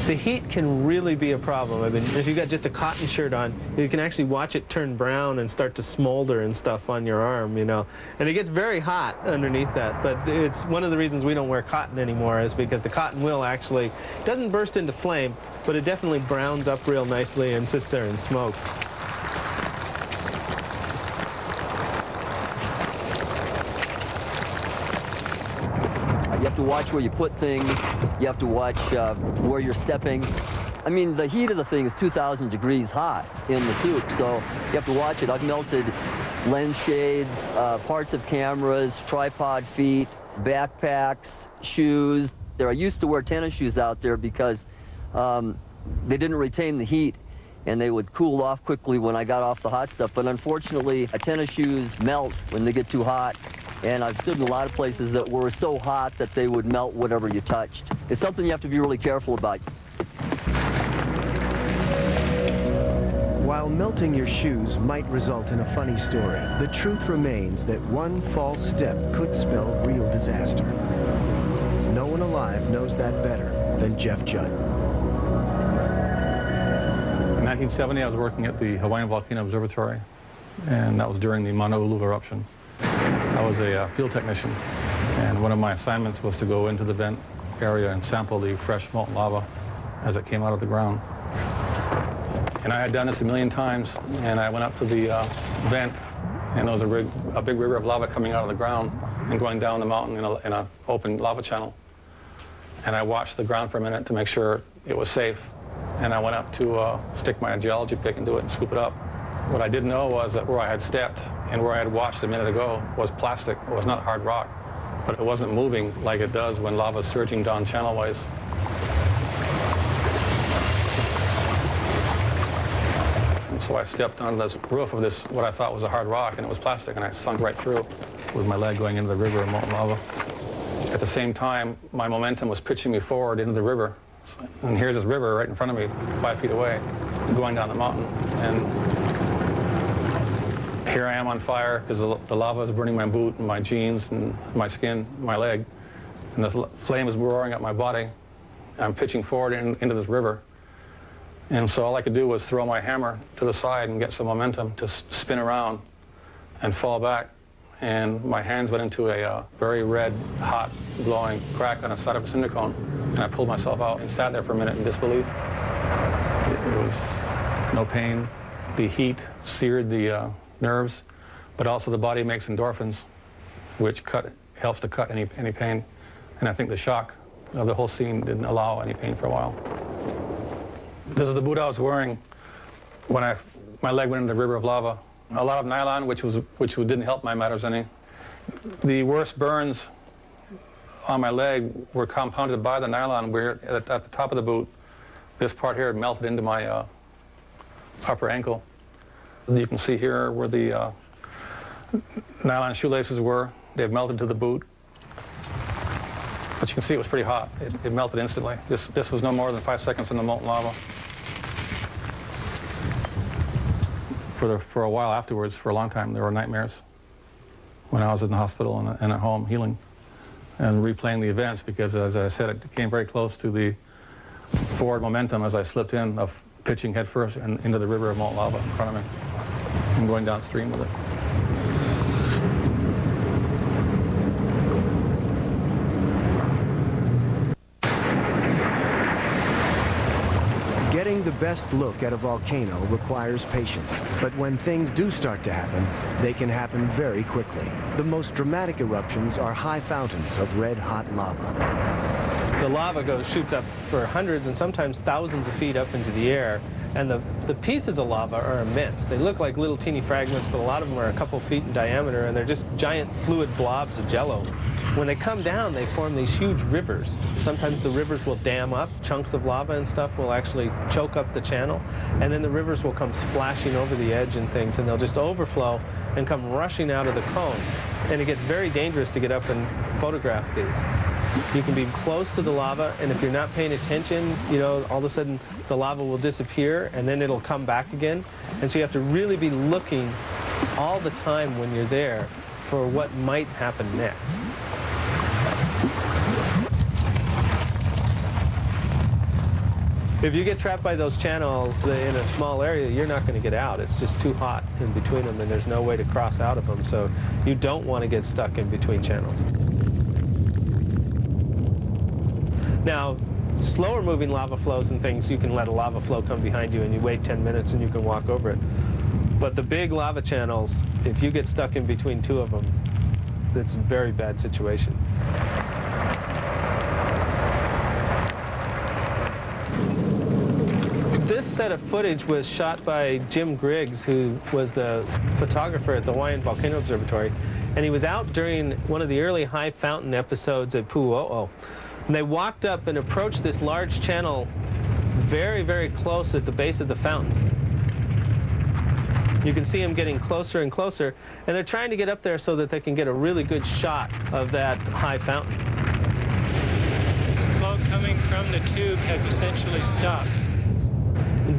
The heat can really be a problem. I mean, if you've got just a cotton shirt on, you can actually watch it turn brown and start to smolder and stuff on your arm, you know. And it gets very hot underneath that, but it's one of the reasons we don't wear cotton anymore is because the cotton will actually, doesn't burst into flame, but it definitely browns up real nicely and sits there and smokes. You have to watch where you put things. You have to watch where you're stepping. I mean, the heat of the thing is 2,000 degrees hot in the soup, so you have to watch it. I've melted lens shades, parts of cameras, tripod feet, backpacks, shoes. I used to wear tennis shoes out there because they didn't retain the heat and they would cool off quickly when I got off the hot stuff. But unfortunately, tennis shoes melt when they get too hot. And I've stood in a lot of places that were so hot that they would melt whatever you touched. It's something you have to be really careful about. While melting your shoes might result in a funny story, the truth remains that one false step could spell real disaster. No one alive knows that better than Jeff Judd. In 1970, I was working at the Hawaiian Volcano Observatory, and that was during the Mauna Ulu eruption. I was a field technician, and one of my assignments was to go into the vent area and sample the fresh molten lava as it came out of the ground. And I had done this a million times, and I went up to the vent, and there was a big river of lava coming out of the ground and going down the mountain in an open lava channel. And I watched the ground for a minute to make sure it was safe, and I went up to stick my geology pick into it and scoop it up. What I didn't know was that where I had stepped and where I had watched a minute ago was plastic. It was not hard rock, but it wasn't moving like it does when lava is surging down channelways. And so I stepped onto this roof of this, what I thought was a hard rock, and it was plastic, and I sunk right through with my leg going into the river of molten lava. At the same time, my momentum was pitching me forward into the river. And here's this river right in front of me, 5 feet away, going down the mountain. And here I am on fire because the lava is burning my boot and my jeans and my skin, my leg. And the flame is roaring up my body. I'm pitching forward into this river. And so all I could do was throw my hammer to the side and get some momentum to spin around and fall back. And my hands went into a very red, hot, glowing crack on the side of a cinder cone. And I pulled myself out and sat there for a minute in disbelief. It was no pain. The heat seared the nerves, but also the body makes endorphins, which helps to cut any pain. And I think the shock of the whole scene didn't allow any pain for a while. This is the boot I was wearing when my leg went into the river of lava. A lot of nylon, which didn't help my matters any. The worst burns on my leg were compounded by the nylon, where at the top of the boot, this part here had melted into my upper ankle. You can see here where the nylon shoelaces were. They've melted to the boot. But you can see it was pretty hot. It melted instantly. This was no more than 5 seconds in the molten lava. For a while afterwards, for a long time, there were nightmares when I was in the hospital and at home healing and replaying the events because, as I said, it came very close to the forward momentum as I slipped in of pitching headfirst into the river of molten lava in front of me and going downstream with it. Getting the best look at a volcano requires patience, but when things do start to happen, they can happen very quickly. The most dramatic eruptions are high fountains of red-hot lava. The lava shoots up for hundreds and sometimes thousands of feet up into the air, and the pieces of lava are immense. They look like little teeny fragments, but a lot of them are a couple feet in diameter, and they're just giant fluid blobs of jello. When they come down, they form these huge rivers. Sometimes the rivers will dam up. Chunks of lava and stuff will actually choke up the channel, and then the rivers will come splashing over the edge and things, and they'll just overflow and come rushing out of the cone. And it gets very dangerous to get up and photograph these. You can be close to the lava, and if you're not paying attention, you know, all of a sudden the lava will disappear, and then it'll come back again. And so you have to really be looking all the time when you're there for what might happen next. If you get trapped by those channels in a small area, you're not going to get out. It's just too hot in between them, and there's no way to cross out of them. So you don't want to get stuck in between channels. Now, slower moving lava flows and things, you can let a lava flow come behind you and you wait 10 minutes and you can walk over it. But the big lava channels, if you get stuck in between two of them, it's a very bad situation. This set of footage was shot by Jim Griggs, who was the photographer at the Hawaiian Volcano Observatory, and he was out during one of the early high fountain episodes at Pu'u'o'o. And they walked up and approached this large channel very, very close at the base of the fountain. You can see them getting closer and closer, and they're trying to get up there so that they can get a really good shot of that high fountain. The flow coming from the tube has essentially stopped.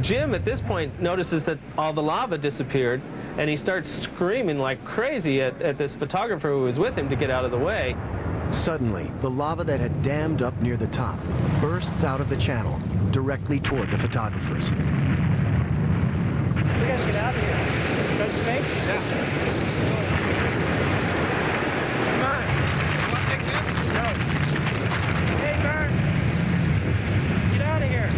Jim, at this point, notices that all the lava disappeared, and he starts screaming like crazy at this photographer who was with him to get out of the way. Suddenly, the lava that had dammed up near the top bursts out of the channel directly toward the photographers. We gotta get out of here. Don't you think? Yeah. Come on. You want to take this? No. Hey, Bert. Get out of here.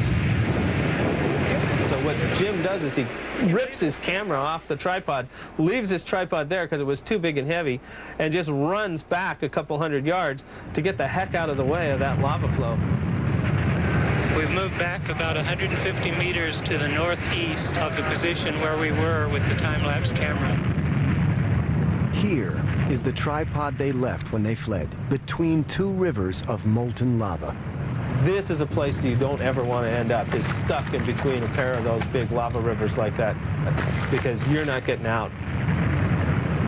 So what Jim does is he rips his camera off the tripod, leaves his tripod there because it was too big and heavy, and just runs back a couple hundred yards to get the heck out of the way of that lava flow. We've moved back about 150 meters to the northeast of the position where we were with the time-lapse camera. Here is the tripod they left when they fled, between two rivers of molten lava. This is a place you don't ever want to end up, is stuck in between a pair of those big lava rivers like that, because you're not getting out.